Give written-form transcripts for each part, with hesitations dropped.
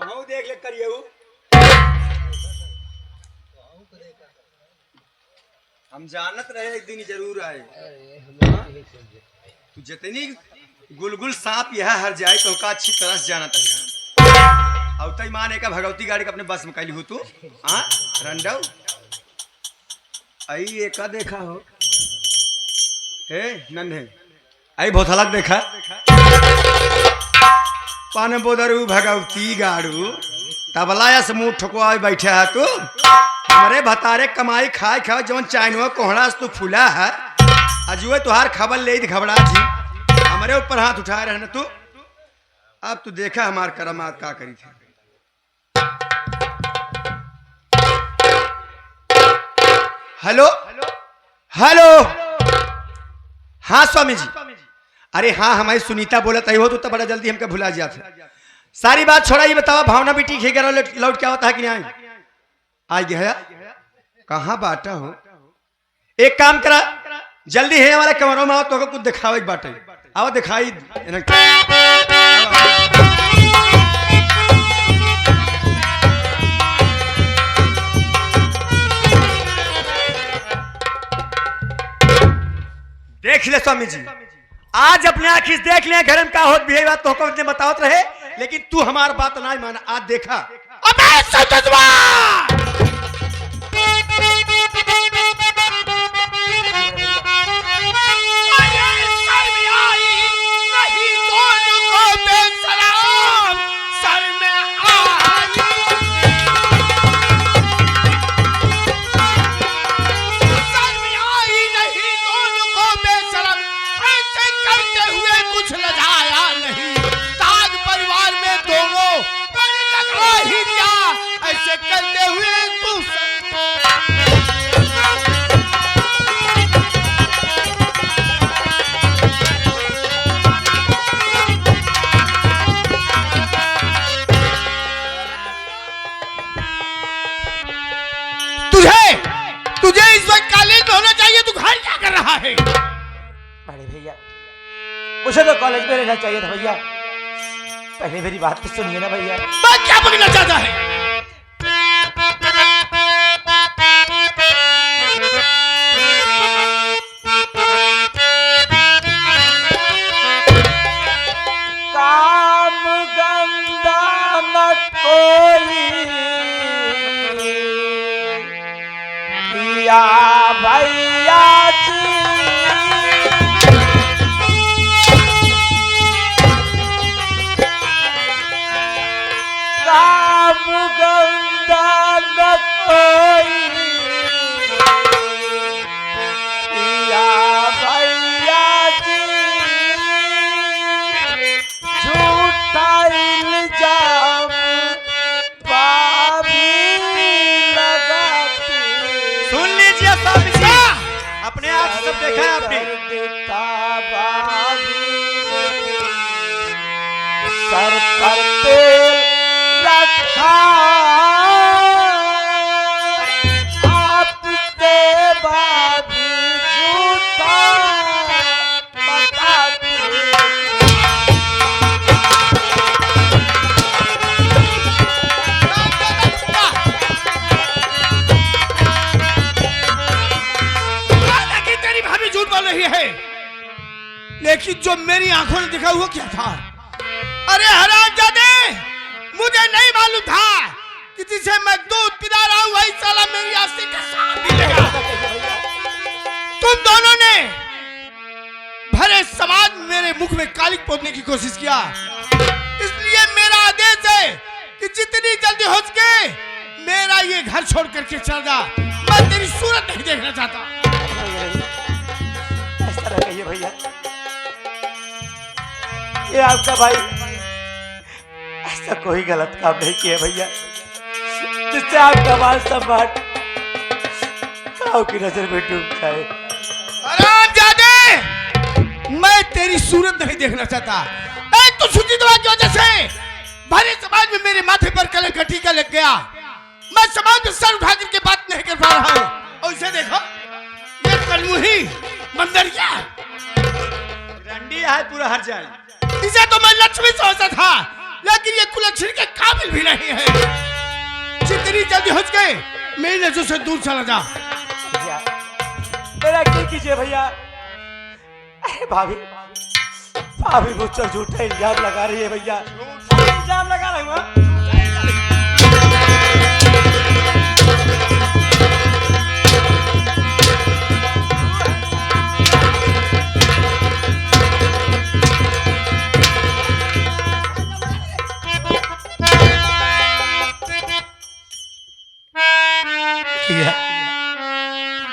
कहूँ देख ले करिए हम जानत रहे एक दिन जरूर आए। तू जितनी गुलगुल सांप यह हर जाए तो का अच्छी तरह से जानत है। अब तई माने का भगवती गाड़ी का अपने बस में कैली हो तू हाँ रंडव आई एक देखा हो हे नन्हे आई बहुत अलग देखा पान बोदरू भगवती गाड़ू तबलाया से मुंह ठोकवा बैठे है तू हमारे भतारे कमाई खाए खाओ जवन चाइनवा कोहड़ा तू फूला है अजुए तुहार खबर ले घबरा थी हमारे ऊपर हाथ उठाए रहे ना तू अब तू देखा हमार करमात का करी थी। हेलो हेलो हाँ स्वामी जी अरे हाँ हमारी सुनीता बोला तय हो तो बड़ा जल्दी हमको भुला जा सारी बात छोड़ा ये बताओ भावना बेटी घेर लौट क्या होता है कि नहीं आ गया कहाँ बाटा हो एक काम करा जल्दी है हमारे कमरों में आओ तो कुछ दिखाओ एक बाटे आओ दिखाई देख ले स्वामी जी आज अपने आँखी देख ले घर में का होत भी बात तो बतावत रहे लेकिन तू हमार बात ना माना आज देखा अबे सतवा करते हुए तू तुझे इस वक्त कॉलेज में होना चाहिए तू घर क्या कर रहा है? अरे भैया मुझे तो कॉलेज में रहना चाहिए था भैया पहले मेरी बात तो सुनिए ना भैया। बात क्या बोलना चाहता है? काम गंदा न कोई पिया भैया काम गंदा न कोई पिया भैया झूठा इल्जाम पाभी लगाती। सुन लीजिए स्वामी जी अपने आप से सब देखा है आपने सर पर तेल रखा आपसे बाबी झूठा बताती। तेरी भाभी झूठ बोल रही है लेकिन जो मेरी आंखों ने देखा हुआ क्या था? अरे हरामजादे मुझे नहीं मालूम था कि जिसे मैं दूध पिला रहा हूं वही साला मेरी आस्ती के साथ मिलेगा। तुम दोनों ने भरे समाज में मेरे मुख में कालिक पोतने की कोशिश किया इसलिए मेरा आदेश है कि जितनी जल्दी हो सके मेरा ये घर छोड़ करके चल जा। मैं तेरी सूरत नहीं देखना चाहता। ऐसा ना कहिए भैया ये आपका भाई ऐसा कोई गलत काम नहीं किया भैया जिससे आपका मान सम्मान आपकी नजर में डूब जाए। हरामजादे मैं तेरी सूरत नहीं देखना चाहता। एक तो छुट्टी दवा की वजह से भरे समाज में मेरे माथे पर कलंक का टीका लग गया। मैं समाज में सर उठा करके बात नहीं कर पा रहा हूँ। और इसे देखो ये कलमुही मंदरिया रंडी है पूरा हर जाए। इसे तो मैं लक्ष्मी समझता था लेकिन ये कुलच्छनी के काबिल भी नहीं है। जितनी जल्दी हो सके मेरी नजर से दूर चला जा। भैया मेरा क्या कीजिए भैया। अरे भाभी भाभी मुझ पर झूठा इल्जाम लगा रही है भैया। इल्जाम लगा रही हूँ।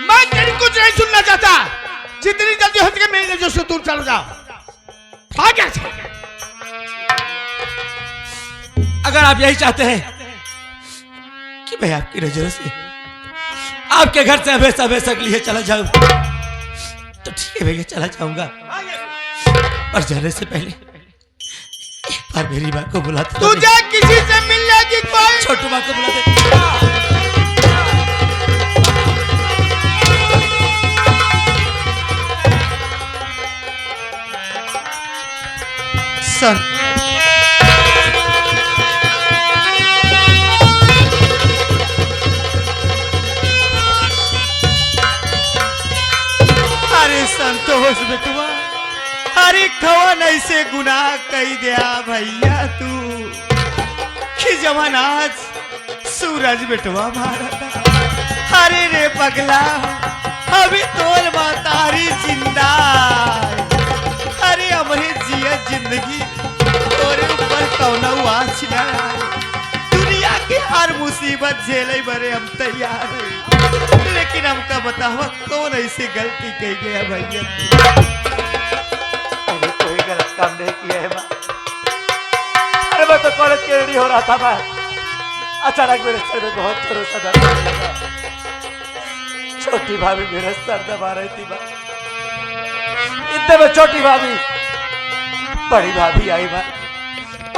मैं तेरी कुछ नहीं सुनना चाहता। जितनी जल्दी हो सके मेरी नजर से दूर चला जा। भाग यहाँ से। अगर आप यही चाहते हैं कि मैं आपकी नजरों से आपके घर से हमेशा हमेशा के लिए चला जाऊं तो ठीक है भैया, चला जाऊंगा। पर जाने से पहले एक बार मेरी माँ को बुलाते। तुझे किसी से मिलने की कोई छोटू माँ को बुलाते। सन अरे संतोष बेटवा, अरे कवन ऐसे गुनाह कही दिया भैया तू कि जवन आज सूरज बेटवा मारा था। अरे रे पगला अभी तोल मातारी जिंदा। अरे हमारे जिया जिंदगी तोरे ऊपर कौना आँच ना आए। दुनिया की हर मुसीबत झेले बरे हम तैयार हैं, लेकिन हमका बतावा कौन ऐसी गलती कही गया भैया। मैंने कोई गलत काम नहीं किया है माँ। अरे मैं तो कॉलेज के रेडी हो रहा था। मैं अचानक मेरे सर में बहुत जोरों से दर्द होने लगा। छोटी भाभी मेरा सर दबा रही थी माँ। इतने में छोटी भाभी बड़ी भाभी आई माँ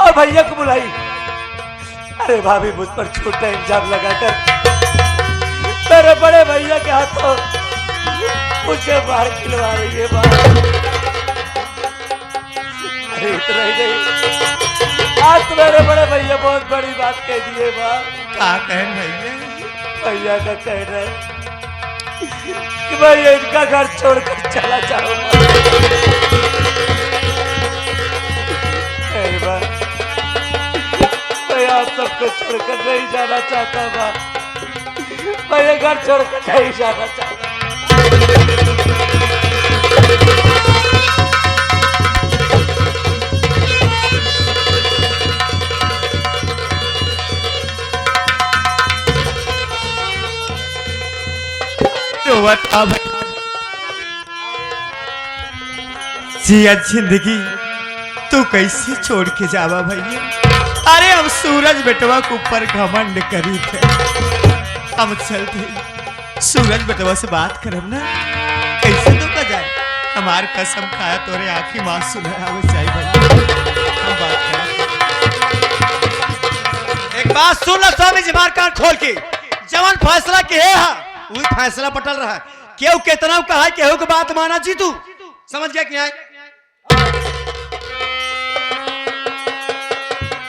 और भैया को बुलाई। अरे भाभी मुझ पर झूठा इल्जाम लगाकर मेरे बड़े भैया के हाथों मुझे मार खिलवा रही है माँ। अरे इतना ही नहीं, आज तो मेरे बड़े भैया बहुत बड़ी बात कह दी है माँ। क्या कहन भैया? भैया का कहना है कि मैं इनका घर छोड़कर चला जाऊंगा। मैं आप सबको छोड़कर नहीं जाना चाहता माँ। मैं ये घर छोड़कर नहीं जाना चाहता। अब जिया जिंदगी तू कैसे छोड़ के जावा भैया। अरे हम सूरज बेटवा के ऊपर घमंड करी थे। हम चलते सूरज बेटवा से बात करब ना, कैसे तो का जाए। हमार कसम खाया तोरे आँखी मासूम है चाहिए भैया। हम बात करें। एक बात सुन लो स्वामी जी, मार कान खोल के। जवान फैसला के है वही फैसला पटल रहा है। केहू कितना कहा है, केहू की बात माना जी। तू समझ गया क्या?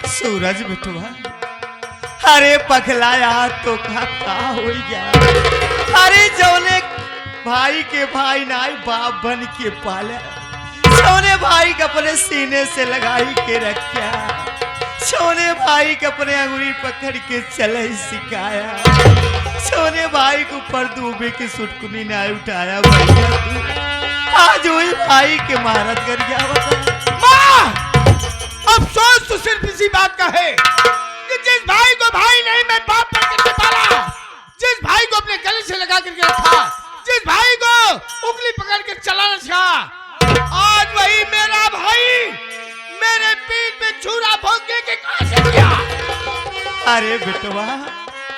सूरज बेटवा अरे पगलाया तो का हो गया। अरे जौने भाई के भाई नाई बाप बन के पाला, जौने भाई के अपने सीने से लगाई के रखा, सोने भाई के अपने अंगुली पकड़ के चले सिखाया, सोने भाई के ऊपर डूबे की सुटकुनी ना उठाया भैया। तू आज वही भाई के मारत कर गया। माँ अफसोस तो सिर्फ इसी बात का है कि जिस भाई को भाई नहीं मैं बाप बन करके पाला, जिस भाई को अपने गले से लगा करके रखा, जिस भाई को उंगली पकड़ के चलाना सिखाया, आज वही मेरा भाई मेरे पीठ पे छुरा भोंकने के कोशिश किया। अरे बेटवा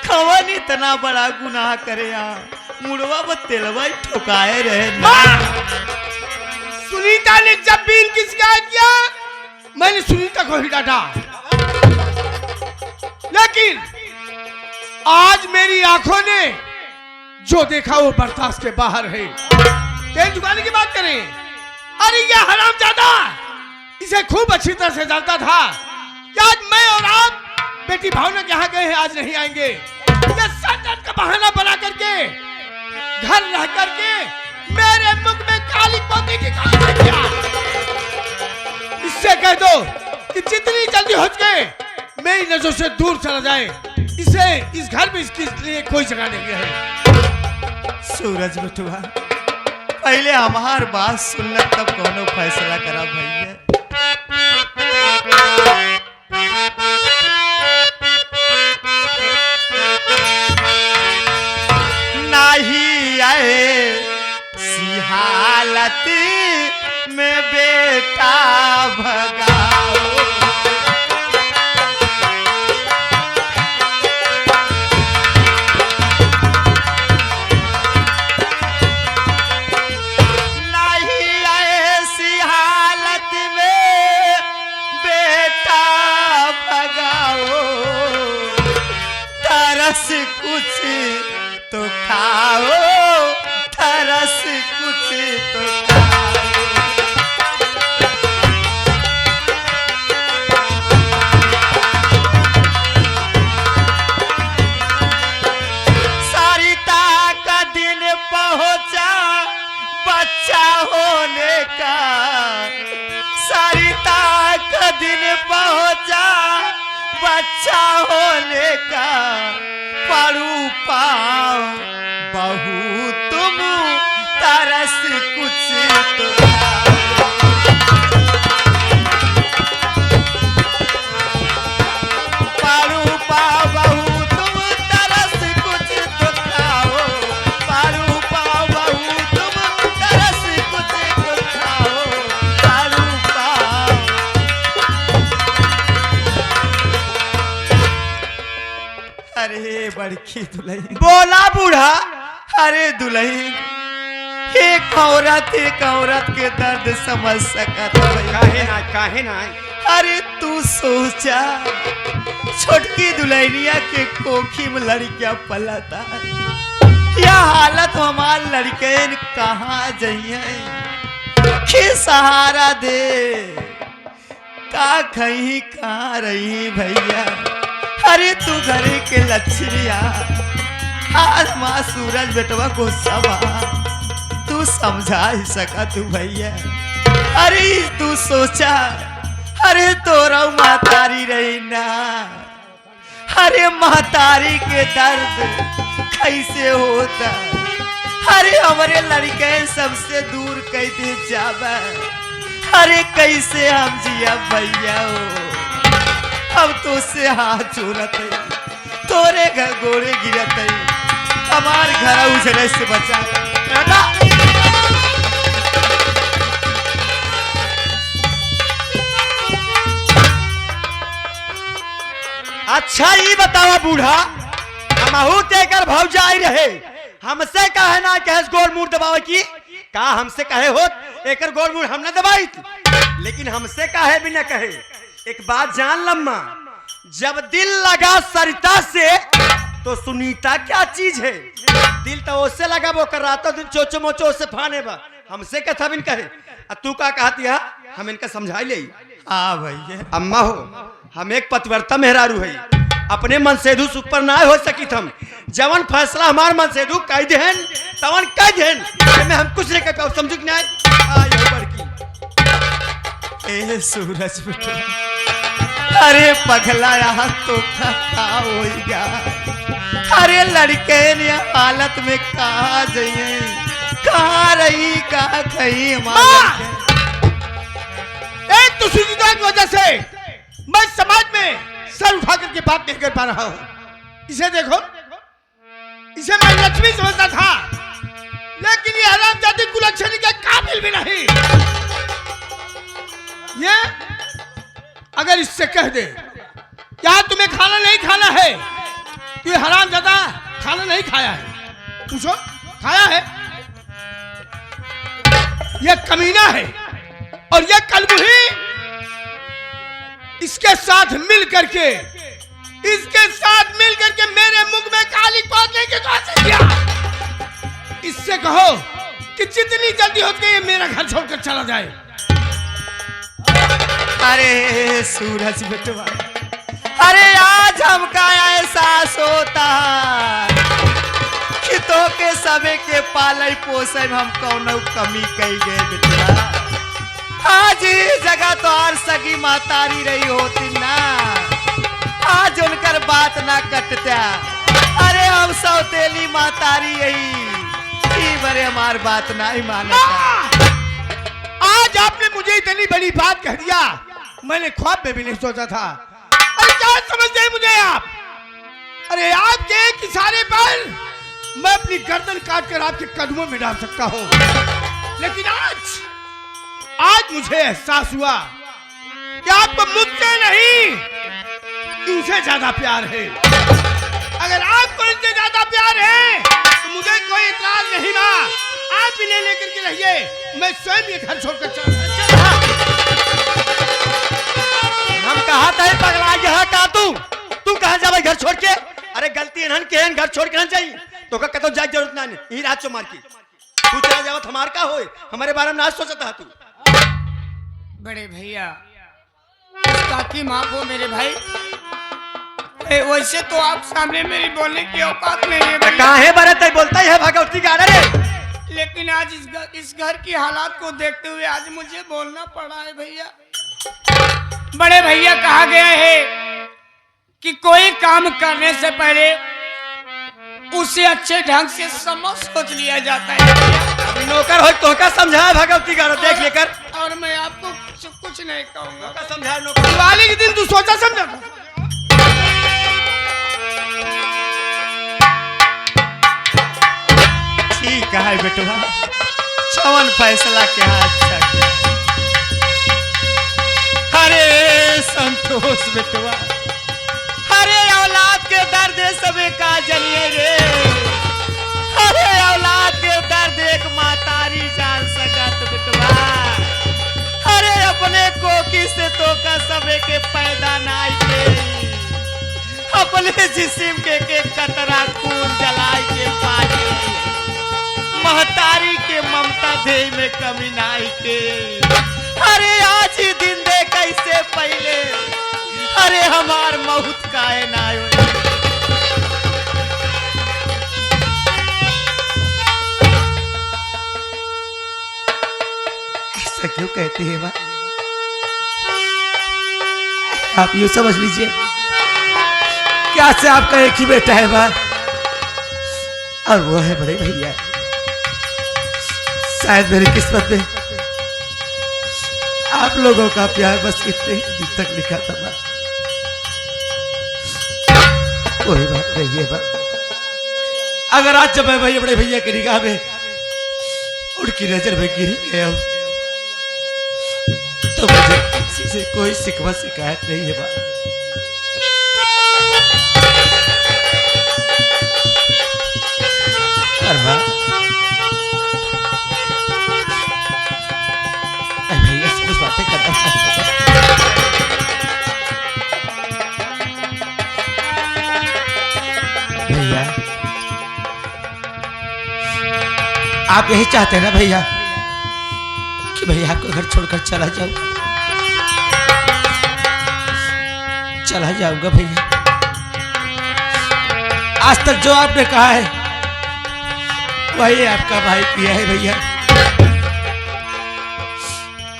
खवन इतना बड़ा गुनाह करे मुड़वा व तेलवा ठुकाए रहे ना। सुनीता ने जब भी इनकी शिकायत किया मैंने सुनीता को ही डांटा, लेकिन आज मेरी आंखों ने जो देखा वो बर्दाश्त के बाहर है। तेल झुकाने की बात करें, अरे ये हरामजादा इसे खूब अच्छी तरह से जानता था कि आज मैं और आप बेटी भावना के यहाँ गए हैं, आज नहीं आएंगे। ये संकट का बहाना बना करके घर रह करके मेरे मुख में काली पोती की कोशिश किया। इससे कह दो कि जितनी जल्दी हो सके मेरी नजर से दूर चला जाए। इसे इस घर में इसके लिए कोई जगह नहीं है। सूरज बेटुआ, पहले हमार बात सुन ले, तब कोनो फैसला करा भैया। नहीं आए सी हालत में बेटा भगाओ, तरस कुछ तो खाओ, तरस कुछ तो खाओ। सरिता का दिन पहुंचा बच्चा होने का, सरिता का दिन पहुंचा बच्चा होने का, परू पाओ बहू तुम तरस कुछ तो खाओ। परू पाओ बहू तुम तरस कुछ तो खाओ, परू पाओ बहू तुम तरस कुछ तो खाओ, परू पाओ। अरे बड़की दुल्हन, बोला बूढ़ा। अरे दुल्हन, एक औरत के दर्द समझ सकत काहे ना। अरे तू सोचा, छोटकी दुल्हनिया के कोखी में लड़कियां पलता, क्या हालत हमार लड़कन कहाँ जाइए, के सहारा दे, का कहीं कहाँ रही भैया। अरे तू घरे के लक्ष्मिया, आज माँ सूरज बेटवा गुस्सा बा, तू समझा ही सका तू भैया। अरे तू सोचा, अरे तोरा महतारी रही ना, अरे महतारी के दर्द कैसे होता, अरे हमारे लड़के सबसे दूर कैसे जाबा, अरे कैसे हम जिया भैया हो। अब तो से हाथ जोड़त, तोरे घर गोरे गिरत, हमार घर उजड़े से बचा। अच्छा ये बतावा बूढ़ा, हमहू तेकर भौजा आई रहे, हमसे कहे ना कहे गोल मुंह दबावे की, का हमसे कहे होत एकर गोल मुंह हम न दबाई, लेकिन हमसे कहे भी न कहे। एक बात जान लम्मा, जब दिल लगा सरिता से तो सुनीता क्या चीज है, दिल तो उससे लगा वो कर रातों दिन चोचो मोचो से फाने बा, हमसे कथा बिन कहे। तू का कहती है, हम इनका समझाई ले। हाँ भैया, अम्मा हो, हम एक पतिव्रता मेहरारू है, अपने मन सेधु सुख पर ना हो सकी थम, जवन फैसला हमार मन सेधु कह देहन तवन कह देहन, में हम कुछ नहीं कर पाओ, समझू कि नहीं। बड़की ए सूरज बेटा, अरे पगला यहाँ तो का होगा, अरे लड़के ने हालत में कहा जाइए, कहाँ रही कहाँ कहीं हमारे। एक तो सुनीता की वजह से मैं समाज में सर उठा करके बात नहीं कर पा रहा हूँ। इसे देखो, इसे मैं लक्ष्मी समझता था, लेकिन ये हरामजादी कुलच्छनी के काबिल भी नहीं। ये अगर इससे कह दे क्या तुम्हें खाना नहीं खाना है, तो ये हरामजादा खाना नहीं खाया है, पूछो खाया है, ये कमीना है, और ये कलमुही इसके साथ मिल करके मेरे मुख में काली पोतने की कोशिश किया। इससे कहो कि जितनी जल्दी हो सके ये मेरा घर छोड़कर चला जाए। अरे सूरज बेटवा, आज हमका एहसास होता कि तो के सबे के पाले पोसे हम कौनो कमी कही गए बेटा। आज इस जगह तो और सगी मातारी रही होती ना, आज उनकर बात ना कटता। अरे हम सौतेली मातारी यही बड़े हमार बात ना ही माना। आज आपने मुझे इतनी बड़ी बात कह दिया, मैंने ख्वाब में भी नहीं सोचा था। अरे क्या समझते हैं मुझे आप? अरे आपके एक इशारे पर मैं अपनी गर्दन काट कर आपके कदमों में डाल सकता हूँ, लेकिन आज मुझे एहसास हुआ कि आपको मुझसे नहीं इनसे ज्यादा प्यार है। अगर आपको इनसे ज्यादा प्यार है तो मुझे कोई इतराज नहीं बा, आप इन्हें लेकर के रहिए, मैं स्वयं ये घर छोड़कर चल। हम कहा था पगला यहाँ का तू कहाँ जावे घर छोड़ के? अरे गलती इन्हन के घर छोड़ के ना चाहिए तो का कतो जाए जरूरत ना नहीं रात चो मार की तू चला जावत हमार का होए, हमारे बारे में ना सोचता तू। बड़े भैया ताकि माफ हो मेरे भाई, वैसे तो आप सामने मेरी बोलने की औकात नहीं है भैया। काहे बरत बोलता है भगवती का रे, लेकिन आज इस घर की हालात को देखते हुए आज मुझे बोलना पड़ा है भैया। बड़े भैया कहा गया है कि कोई काम करने से पहले उसे अच्छे ढंग से समझ सोच लिया जाता है। नौकर हो तो का समझाया भगवती का देख लेकर, और मैं आपको कुछ नहीं कहूंगा। समझाया नौकर। दिवाली के दिन तू सोचा समझा था? ठीक है बेटवा, चवन फैसला के अच्छा किया। अरे संतोष बेटवा, अरे औलाद के दर्द सबे का जलिए रे। अरे औलाद के दर्द एक मातारी जान सकत बेटवा। अरे अपने कोकी से तो का सबे के पैदा नाई के, अपने जिस्म के कतरा खून जलाई के पानी, महतारी के ममता दे में कमी नाई के। अरे आज ही दिन दे कैसे पहले, अरे हमार मौत काहे ना हो। ऐसा क्यों कहती है माँ? आप यूं समझ लीजिए क्या से आपका एक ही बेटा है माँ, और वो है बड़े भैया। शायद मेरी किस्मत में आप लोगों का प्यार बस इतने ही दिन तक लिखा था माँ। कोई बात नहीं है माँ, अगर आज जब मैं भाई बड़े भैया की निगाह में उनकी नजर में गिर गया हूं तो मुझे किसी से कोई शिकवा शिकायत नहीं है माँ। माँ भैया से कुछ बातें करना चाहता भैया। आप यही चाहते हैं ना भैया कि भैया आपको घर छोड़कर चला जाऊं? चला जाऊंगा भैया। आज तक जो आपने कहा है वही आपका भाई किया है भैया।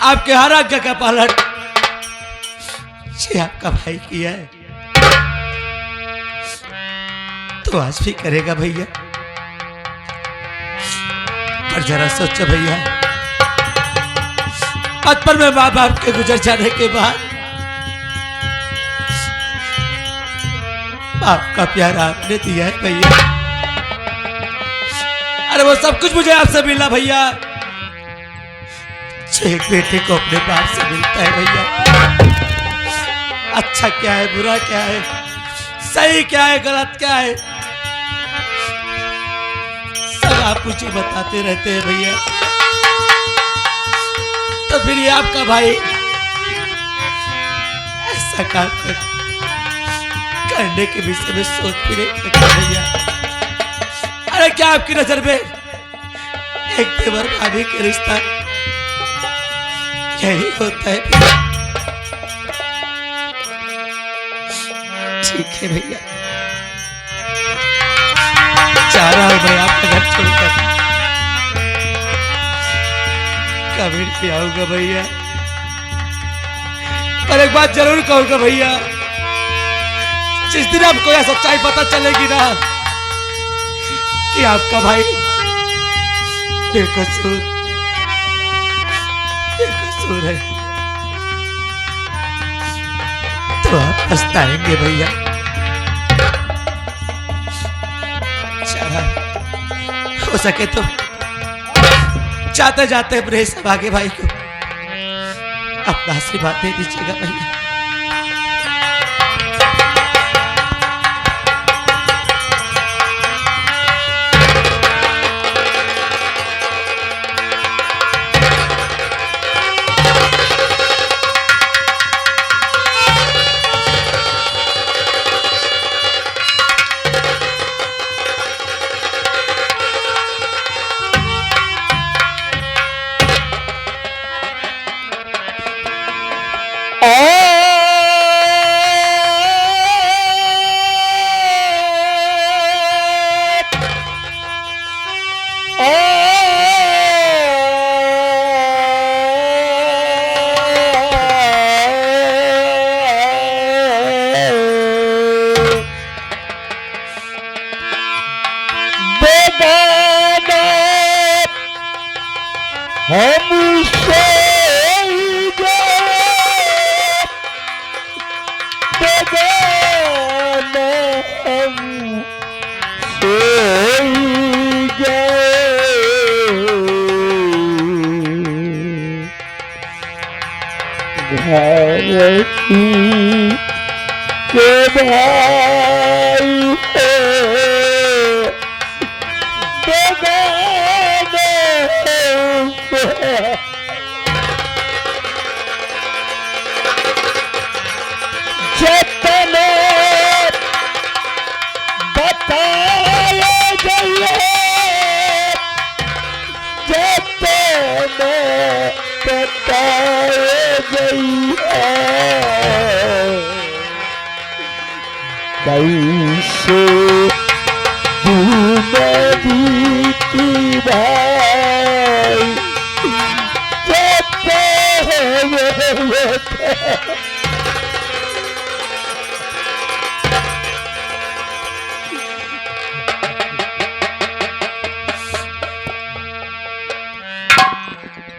आपके हर आज्ञा का पालन ये आपका भाई किया है, तो आज भी करेगा भैया। पर जरा सोचो भैया, बचपन में माँ बाप के गुजर जाने के बाद बाप का प्यार आपने दिया है भैया। अरे वो सब कुछ मुझे आपसे मिला भैया, एक बेटे को अपने बाप से मिलता है भैया। अच्छा क्या है, बुरा क्या है, सही क्या है, गलत क्या है, सब आप मुझे बताते रहते हैं भैया। तो फिर ये आपका भाई ऐसा काम करने के विषय में सोच भी नहीं सकता भैया। अरे क्या आपकी नजर में एक देवर भाभी के रिश्ता यही होता है? ठीक है भैया, जा रहा हूं मैं आपका घर छोड़कर, कभी नहीं आऊंगा भैया। पर एक बात जरूर कहूंगा भैया, जिस दिन आपको यह सच्चाई पता चलेगी ना कि आपका भाई बेकसूर है, तो आप पछताएंगे भैया। चला हो सके तो जाते जाते अपने सौभाग्य भाई को अपना आशीर्वाद दे दीजिएगा भैया।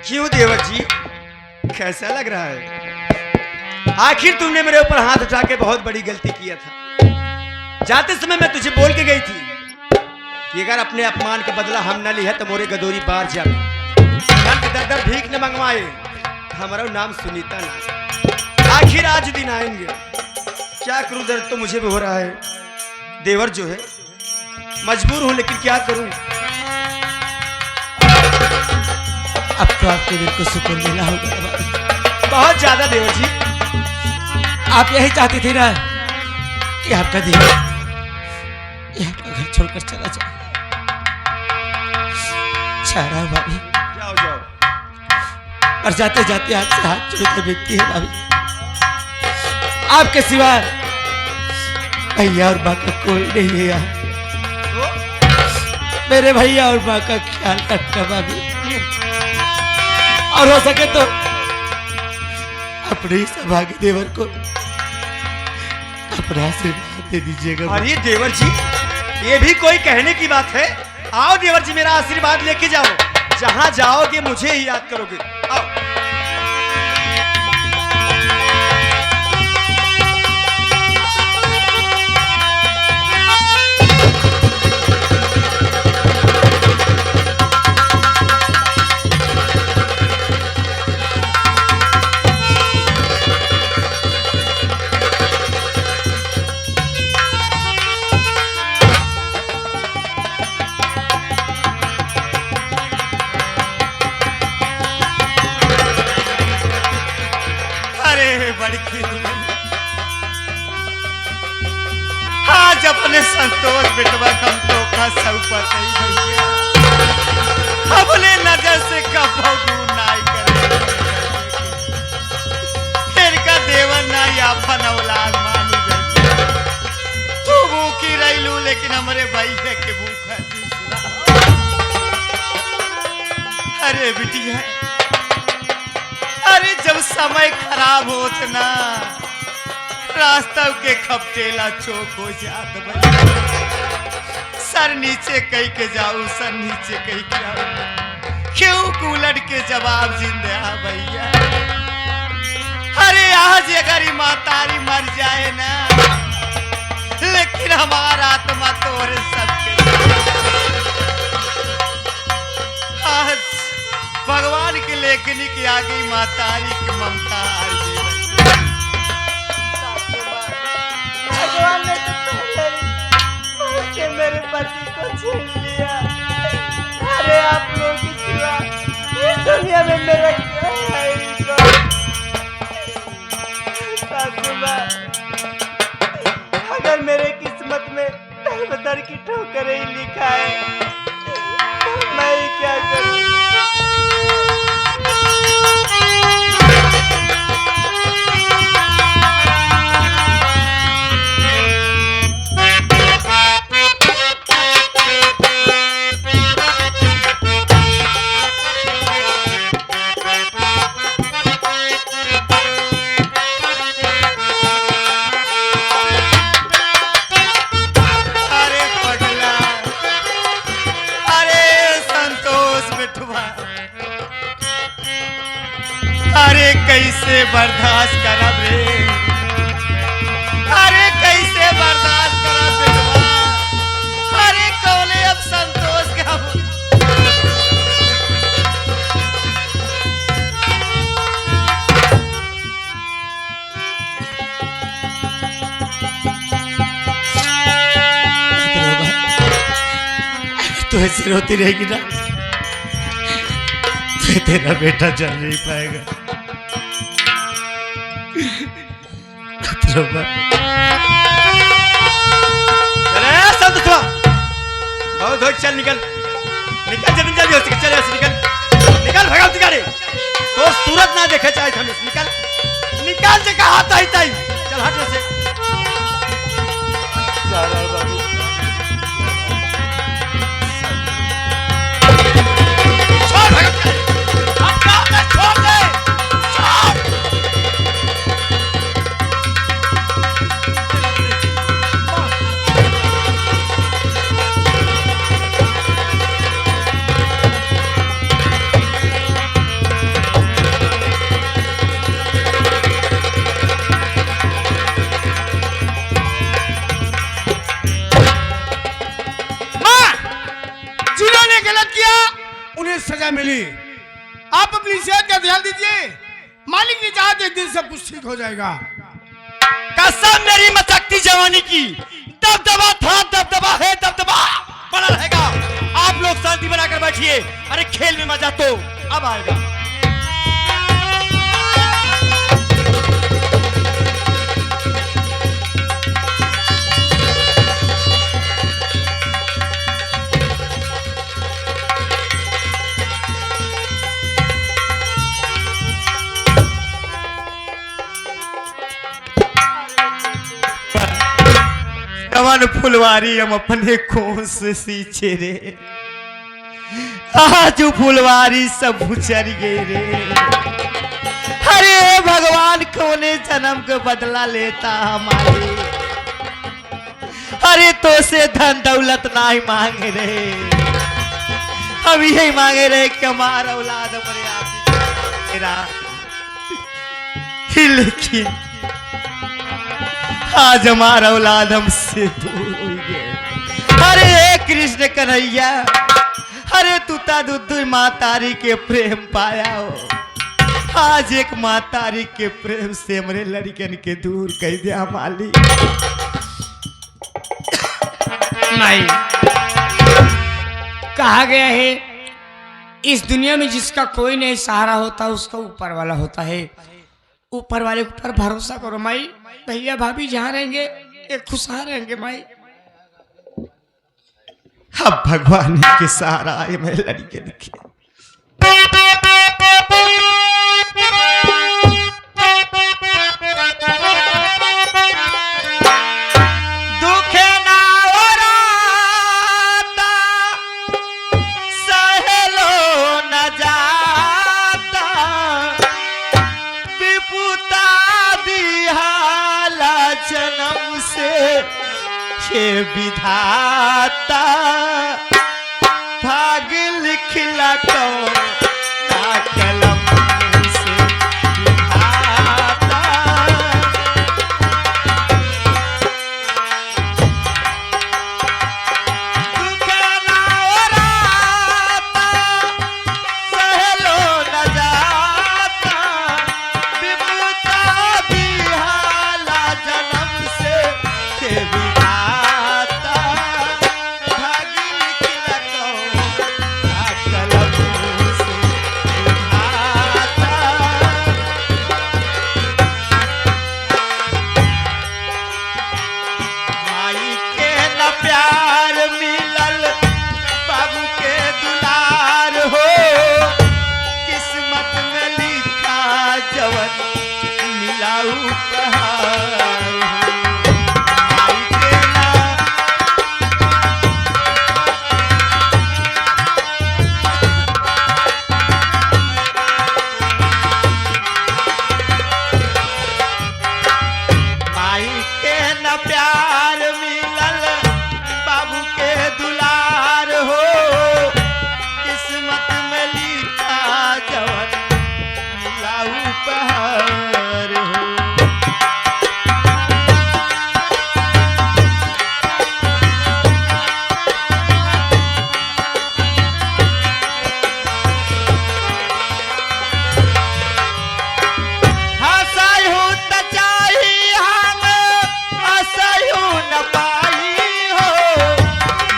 क्यों देवर जी, कैसा लग रहा है? आखिर तुमने मेरे ऊपर हाथ उठा के बहुत बड़ी गलती किया था। जाते समय मैं तुझे बोल के गई थी कि अगर अपने अपमान का बदला हम न लिए तो मोरे गदोरी बार जाए, दर दर भीख न मंगवाए, हमारा नाम सुनीता ना। आखिर आज दिन आएंगे, क्या करूं, दर्द तो मुझे भी हो रहा है। देवर जो है मजबूर हूं, लेकिन क्या करूं। अब तो आपके दिल को सुकून मिला होगा बहुत ज्यादा देवर जी। आप यही चाहती थी ना कि आपका दिल आपका घर छोड़कर चला जाए। चारा भाभी, जाओ जाओ। और जाते जाते आपसे हाथ जोड़कर विनती है भाभी, आपके सिवा भैया और माँ का कोई नहीं है यहाँ। मेरे भैया और माँ का ख्याल रखना भाभी, और हो सके तो अपने सौभाग्य देवर को अपना आशीर्वाद दे दीजिएगा। अरे देवर जी, ये भी कोई कहने की बात है? आओ देवर जी, मेरा आशीर्वाद लेके जाओ। जहां जाओगे मुझे ही याद करोगे। आओ। आज अपने संतोष बिटवा कम तो का सब पता ही भैया, अपने नजर से कब दूर नाई करे फिर का देवन ना या फन औलाद मानी गई। लेकिन हमारे भैया के भूखा दूसरा। अरे बिटिया, अरे जब समय खराब होत ना, रास्ता के खपटेला चौक हो जात भैया। सर नीचे कही के जाऊं, सर नीचे कही के जाऊं, क्यों कूलट के जवाब जिंदा भैया। अरे आज अगर मातारी मर जाए ना, लेकिन हमारा आत्मा तोरे सबके। आज भगवान के लेखनी के आगे मातारी की ममता हार गई। भगवान ने तो पहले ही मेरे पति को छीन लिया। अरे आप लोगों की सिवा इस दुनिया में मेरा क्या है इनको? सासू माँ, अगर मेरे किस्मत में दर की ठोकर ही लिखा है, तो मैं ही क्या करूं? अरे कैसे बर्दाश्त करब रे, अरे कैसे बर्दाश्त करब बेटवा। अरे कौले अब संतोष का तो ऐसे रोती रहेगी ना, तो तेरा बेटा चल नहीं पाएगा। चले संत बहुत हो, चल निकल निकल, जल्दी जल्दी हो सके चल, निकल निकल भगाओ तिगारे, तो सूरत ना देखे चाहे हम। निकल निकल से कहा ताई ताई, चल हट से। जा रहा है बाबू। छोड़ भगाओ, छोड़ दे, छोड़। उन्हें सजा मिली। आप अपनी सेहत का ध्यान दीजिए, मालिक ने चाहा तो एक दिन सब कुछ ठीक हो जाएगा। कसम मेरी मचकती जवानी की, दबदबा था, दबदबा है, दबदबा बना रहेगा। आप लोग शांति बनाकर बैठिए। अरे खेल में मजा तो अब आएगा। कवन फुलवारी हम अपने कोन से सींचे रे, आज फुलवारी सब उचर गई रे। अरे भगवान कोने जन्म को बदला लेता हमारे। अरे तो से धन दौलत नहीं मांगे रे, हम यही मांगे रे कि हमारा औलाद हमारे आप मेरा। लेकिन आज हमारा औलाद हमसे दूर हो गया। अरे कृष्ण कन्हैया, अरे तू दुद्ध माँ तारी के प्रेम पाया हो, आज एक माँ तारी के प्रेम से हमारे लड़कन के दूर कर दिया मालिक। नहीं, कहा गया है इस दुनिया में जिसका कोई नहीं सहारा होता उसका ऊपर वाला होता है। ऊपर वाले पर भरोसा करो माई। भैया भाभी जहाँ रहेंगे एक खुशहाल रहेंगे माई। अब भगवान के सहारा आए मेरे लड़के दिखे। दुखे ना हो हे विधाता भाग लिखला कौन ना कलम से विधाता दुख ना ओराता सहलो न जाता विमुक्ता बिहाला जन्म से हे विधाता भाग लिखला कौन ना कलम से विधाता माई के न प्यार मिलल बाबू के दुलार हो किस्मत में लिखा जवन मिलाऊ उपहार हो माई के ना माई के न प्यार मिलल बाबू के दुलार हो किस्मत में लिखा जवन मिलाऊ उपहार हो हंसायु त चाही हम हंसायु न पाई हो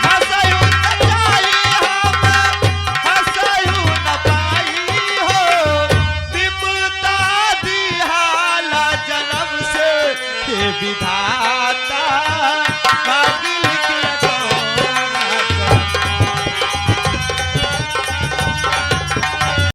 हंसायु त चाही हम हंसायु न पाई हो विपुलता दिहाला जन्म से हे विधाता